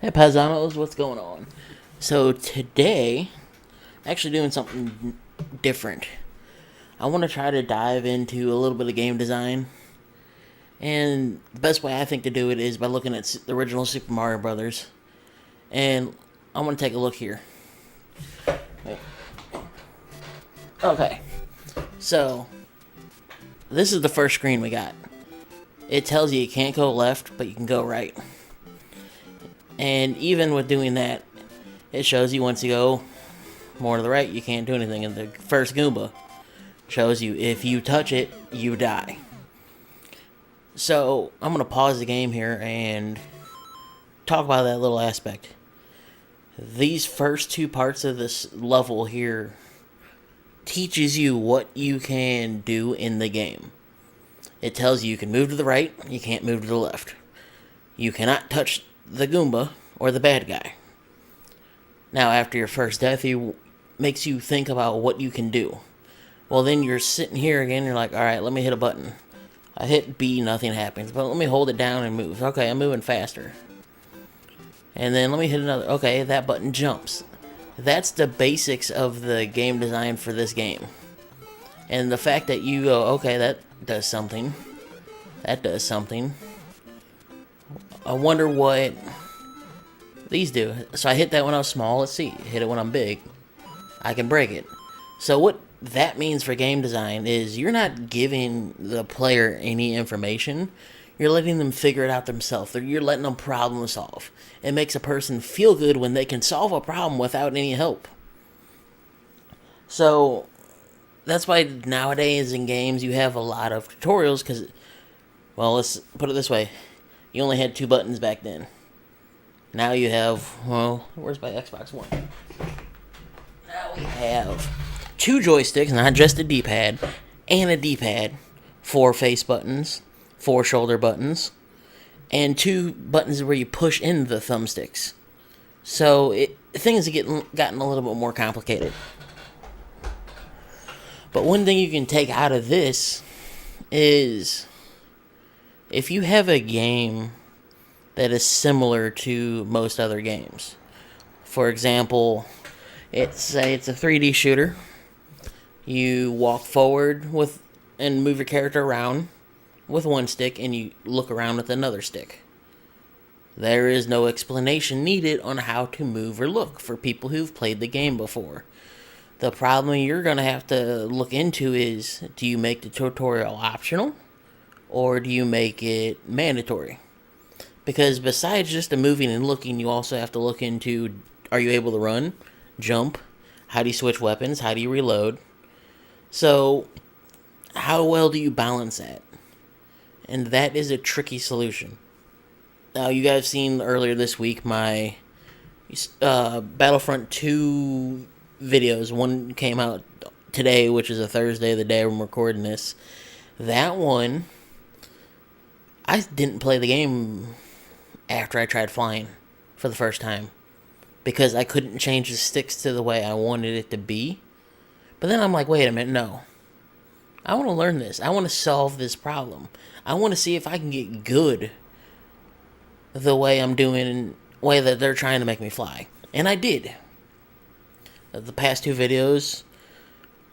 Hey Paisanos, what's going on? So today, I'm actually doing something different. I want to try to dive into a little bit of game design, and the best way I think to do it is by looking at the original Super Mario Brothers. And I want to take a look here. Okay, so this is the first screen we got. It tells you can't go left, but you can go right. And even with doing that, it shows you once you go more to the right, you can't do anything. And the first Goomba shows you if you touch it, you die. So I'm going to pause the game here and talk about that little aspect. These first two parts of this level here teaches you what you can do in the game. It tells you can move to the right, you can't move to the left. You cannot touch the Goomba or the bad guy. Now, after your first death, he makes you think about what you can do. Well, then you're sitting here again, you're like, alright, let me hit a button. I hit B, nothing happens, but let me hold it down and move. Okay, I'm moving faster. And then let me hit another. Okay, that button jumps. That's the basics of the game design for this game. And the fact that you go, okay, that does something. That does something. I wonder what these do. So I hit that when I was small. Let's see. Hit it when I'm big. I can break it. So what that means for game design is you're not giving the player any information. You're letting them figure it out themselves. You're letting them problem solve. It makes a person feel good when they can solve a problem without any help. So that's why nowadays in games you have a lot of tutorials because, well, let's put it this way. You only had 2 buttons back then. Now you have, well, where's my Xbox One? Now we have 2 joysticks, not just a D-pad, and a D-pad, 4 face buttons, 4 shoulder buttons, and 2 buttons where you push in the thumbsticks. So things have gotten a little bit more complicated. But one thing you can take out of this is if you have a game that is similar to most other games. For example, it's a 3D shooter. You walk forward with and move your character around with one stick, and you look around with another stick. There is no explanation needed on how to move or look for people who've played the game before. The problem you're going to have to look into is, do you make the tutorial optional, or do you make it mandatory? Because besides just the moving and looking, you also have to look into, are you able to run, jump, how do you switch weapons, how do you reload? So, how well do you balance that? And that is a tricky solution. Now, you guys seen earlier this week my Battlefront 2 videos. One came out today, which is a Thursday, the day I'm recording this. That one, I didn't play the game after I tried flying for the first time because I couldn't change the sticks to the way I wanted it to be. But then I'm like, wait a minute, no. I want to learn this. I want to solve this problem. I want to see if I can get good the way I'm doing, way that they're trying to make me fly. And I did. The past 2 videos,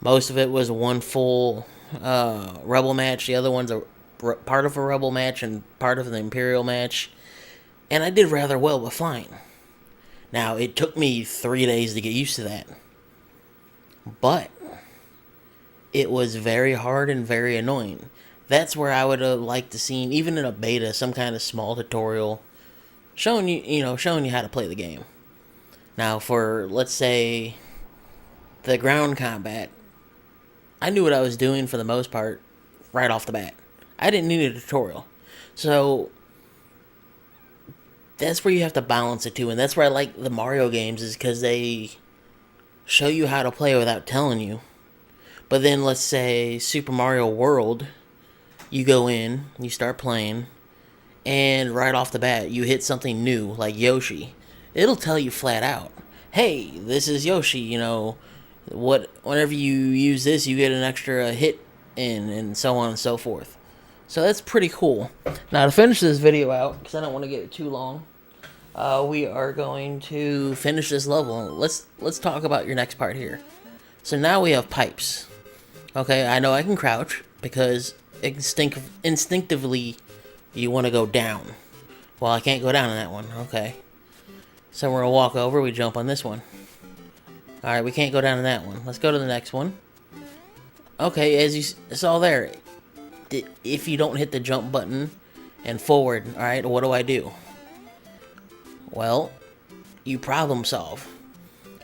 most of it was one full Rebel match. The other one's part of a Rebel match and part of the Imperial match. And I did rather well with flying. Now, it took me 3 days to get used to that. But it was very hard and very annoying. That's where I would have liked to see, even in a beta, some kind of small tutorial showing you how to play the game. Now, for, let's say, the ground combat, I knew what I was doing for the most part right off the bat. I didn't need a tutorial. So that's where you have to balance it too, and that's where I like the Mario games, is because they show you how to play without telling you. But then, let's say Super Mario World, you go in, you start playing, and right off the bat, you hit something new, like Yoshi. It'll tell you flat out, hey, this is Yoshi, whenever you use this, you get an extra hit in, and so on and so forth. So that's pretty cool. Now, to finish this video out, because I don't want to get it too long, We are going to finish this level. Let's talk about your next part here. So now we have pipes. Okay, I know I can crouch because instinctively you want to go down. Well, I can't go down in that one. Okay. So we're gonna walk over. We jump on this one. All right, we can't go down in that one. Let's go to the next one. Okay, as you saw there, if you don't hit the jump button and forward, all right, what do I do? Well, you problem solve.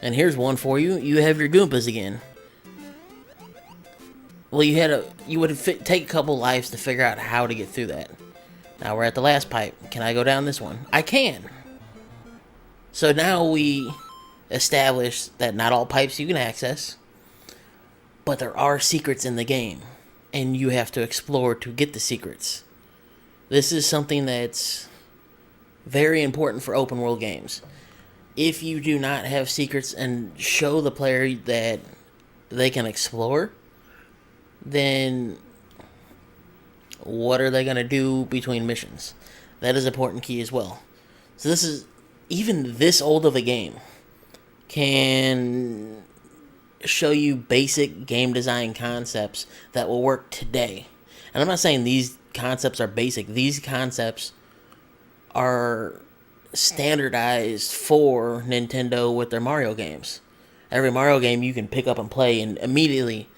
And here's one for you. You have your Goombas again. Well, you would take a couple lives to figure out how to get through that. Now we're at the last pipe. Can I go down this one? I can. So now we establish that not all pipes you can access, but there are secrets in the game, and you have to explore to get the secrets. This is something that's very important for open world games. If you do not have secrets and show the player that they can explore, then what are they going to do between missions? That is an important key as well. So this is, even this old of a game can show you basic game design concepts that will work today. And I'm not saying these concepts are basic. These concepts are standardized for Nintendo with their Mario games. Every Mario game you can pick up and play, and immediately,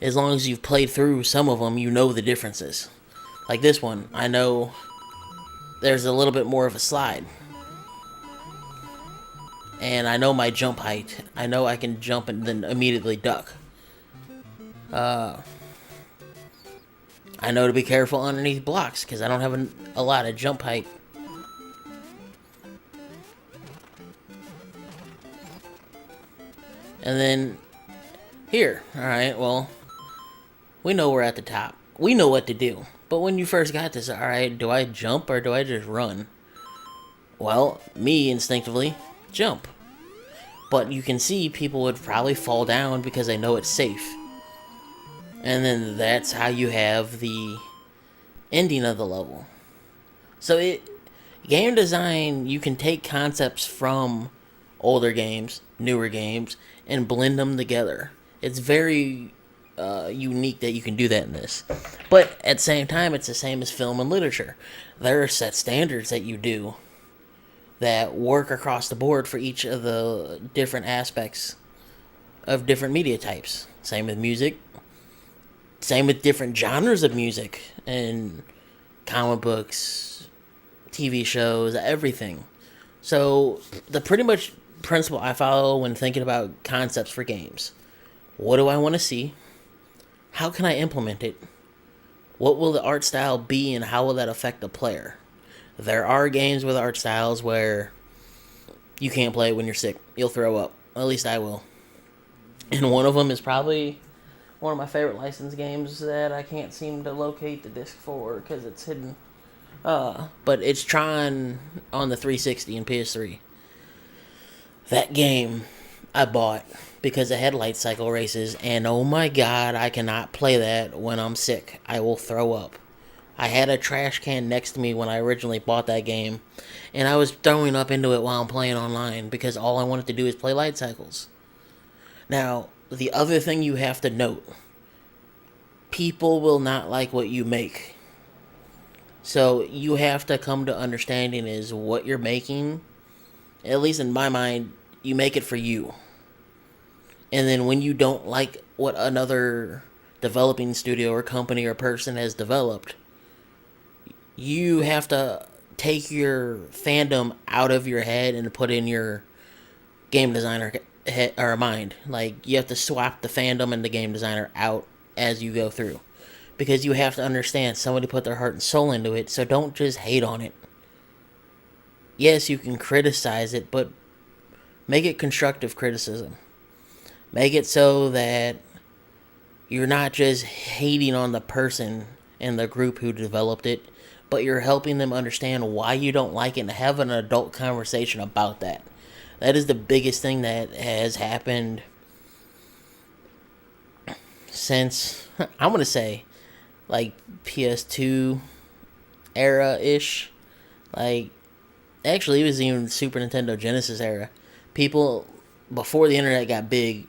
as long as you've played through some of them, you know the differences. Like this one, I know there's a little bit more of a slide. And I know my jump height. I know I can jump and then immediately duck. I know to be careful underneath blocks because I don't have a lot of jump height. And then here, alright, well, we know we're at the top. We know what to do. But when you first got this, alright, do I jump or do I just run? Well, me instinctively, jump. But you can see people would probably fall down because they know it's safe. And then that's how you have the ending of the level. So game design, you can take concepts from older games, newer games, and blend them together. It's very unique that you can do that in this. But at the same time, it's the same as film and literature. There are set standards that you do that work across the board for each of the different aspects of different media types. Same with music. Same with different genres of music and comic books, TV shows, everything. So the pretty much principle I follow when thinking about concepts for games. What do I want to see? How can I implement it? What will the art style be and how will that affect the player? There are games with art styles where you can't play it when you're sick. You'll throw up. At least I will. And one of them is probably one of my favorite licensed games that I can't seem to locate the disc for because it's hidden. But it's Tron on the 360 and PS3. That game I bought because it had light cycle races, and oh my god, I cannot play that when I'm sick. I will throw up. I had a trash can next to me when I originally bought that game, and I was throwing up into it while I'm playing online because all I wanted to do is play light cycles. Now, the other thing you have to note, people will not like what you make. So you have to come to understanding is what you're making, at least in my mind, you make it for you. And then when you don't like what another developing studio or company or person has developed, you have to take your fandom out of your head and put in your game designer head or mind. Like, you have to swap the fandom and the game designer out as you go through. Because you have to understand somebody put their heart and soul into it, so don't just hate on it. Yes, you can criticize it, but make it constructive criticism. Make it so that you're not just hating on the person and the group who developed it, but you're helping them understand why you don't like it and have an adult conversation about that. That is the biggest thing that has happened since, I'm going to say, like PS2 era-ish. Like, Actually, it was even Super Nintendo Genesis era. People, before the internet got big,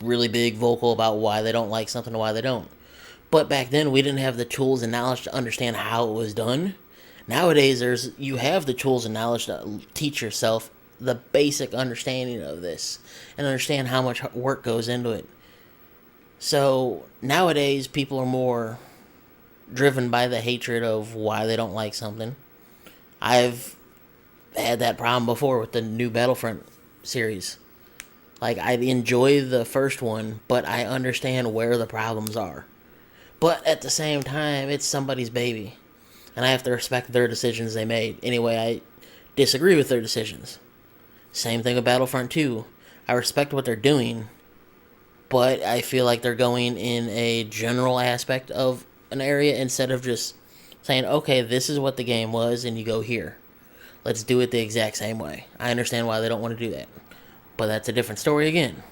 really big, vocal about why they don't like something and why they don't. But back then, we didn't have the tools and knowledge to understand how it was done. Nowadays, you have the tools and knowledge to teach yourself the basic understanding of this and understand how much work goes into it. So nowadays, people are more driven by the hatred of why they don't like something. I've had that problem before with the new Battlefront series. Like, I enjoy the first one, but I understand where the problems are. But at the same time, it's somebody's baby. And I have to respect their decisions they made. Anyway, I disagree with their decisions. Same thing with Battlefront 2. I respect what they're doing, but I feel like they're going in a general aspect of an area instead of just saying, okay, this is what the game was, and you go here. Let's do it the exact same way. I understand why they don't want to do that. But that's a different story again.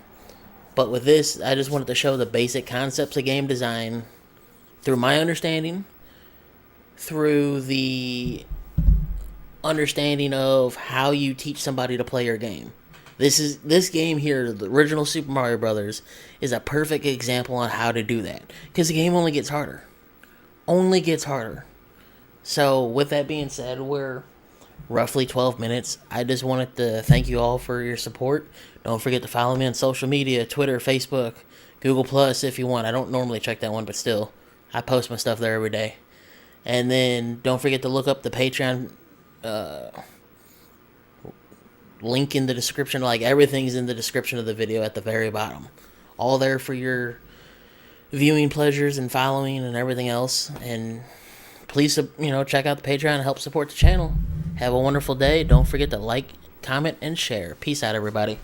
But with this, I just wanted to show the basic concepts of game design through my understanding, through the understanding of how you teach somebody to play your game. This game here, the original Super Mario Brothers, is a perfect example on how to do that. Because the game only gets harder. Only gets harder. So, with that being said, we're roughly 12 minutes. I just wanted to thank you all for your support. Don't forget to follow me on social media, Twitter, Facebook, Google Plus if you want. I don't normally check that one, but still, I post my stuff there every day. And then don't forget to look up the Patreon link in the description. Like, everything's in the description of the video at the very bottom. All there for your viewing pleasures and following and everything else. And please, check out the Patreon and help support the channel. Have a wonderful day. Don't forget to like, comment, and share. Peace out, everybody.